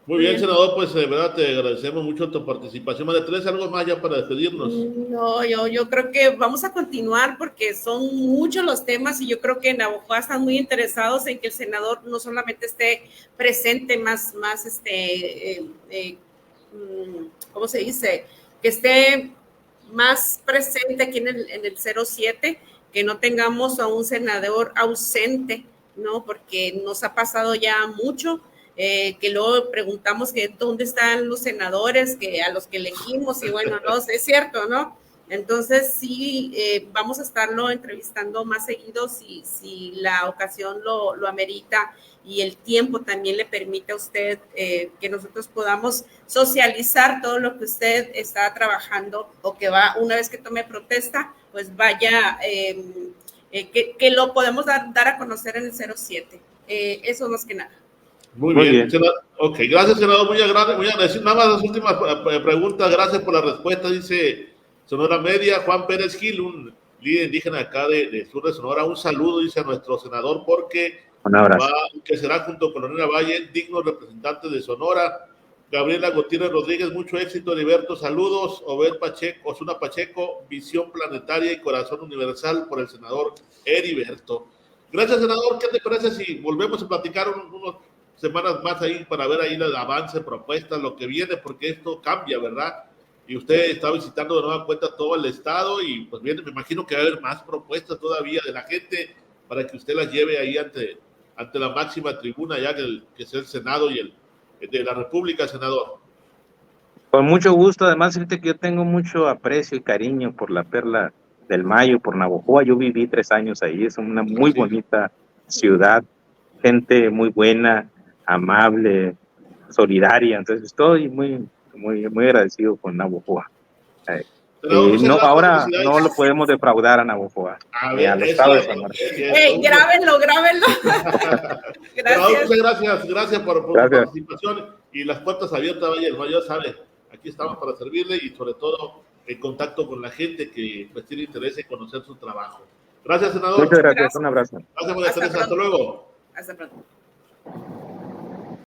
Muy bien, senador, pues de verdad te agradecemos mucho tu participación. María Teresa, ¿algo más ya para despedirnos? No, yo creo que vamos a continuar porque son muchos los temas y yo creo que en Navojoa están muy interesados en que el senador no solamente esté presente, más ¿cómo se dice? Que esté más presente aquí en el 07, que no tengamos a un senador ausente, ¿no? Porque nos ha pasado ya mucho. Que luego preguntamos que dónde están los senadores que a los que elegimos y bueno, no, es cierto, ¿no? Entonces sí, vamos a estarlo entrevistando más seguido si la ocasión lo amerita y el tiempo también le permite a usted que nosotros podamos socializar todo lo que usted está trabajando o que va, una vez que tome protesta, pues vaya, que lo podemos dar a conocer en el 07. Eso más que nada. Muy bien. Ok, gracias, senador. Muy agradecido. Nada más las últimas preguntas. Gracias por la respuesta. Dice Sonora Media, Juan Pérez Gil, un líder indígena acá de sur de Sonora. Un saludo, dice a nuestro senador, porque que será junto con Lorena Valle, digno representante de Sonora. Gabriela Gutiérrez Rodríguez, mucho éxito, Heriberto. Saludos. Obed Pacheco, Osuna Pacheco, visión planetaria y corazón universal por el senador Heriberto. Gracias, senador. ¿Qué te parece si volvemos a platicar unos semanas más ahí para ver ahí el avance, propuestas, lo que viene, porque esto cambia, ¿verdad? Y usted está visitando de nueva cuenta todo el estado y pues bien, me imagino que va a haber más propuestas todavía de la gente para que usted las lleve ahí ante la máxima tribuna ya que es el Senado y el de la República, senador. Con mucho gusto, además fíjate que yo tengo mucho aprecio y cariño por la Perla del Mayo, por Navojoa. Yo viví 3 años ahí, es una muy bonita ciudad, gente muy buena, amable, solidaria, entonces estoy muy agradecido con Navojoa. Ahora no lo podemos defraudar a Navojoa, al estado de Sonora. Grábenlo. Gracias por su participación y las puertas abiertas, Valle del Mayo, sabe, aquí estamos para servirle y sobre todo en contacto con la gente que pues, tiene interés en conocer su trabajo. Gracias, senador. Muchas gracias. Un abrazo. Gracias, María Teresa. Hasta luego. Hasta pronto.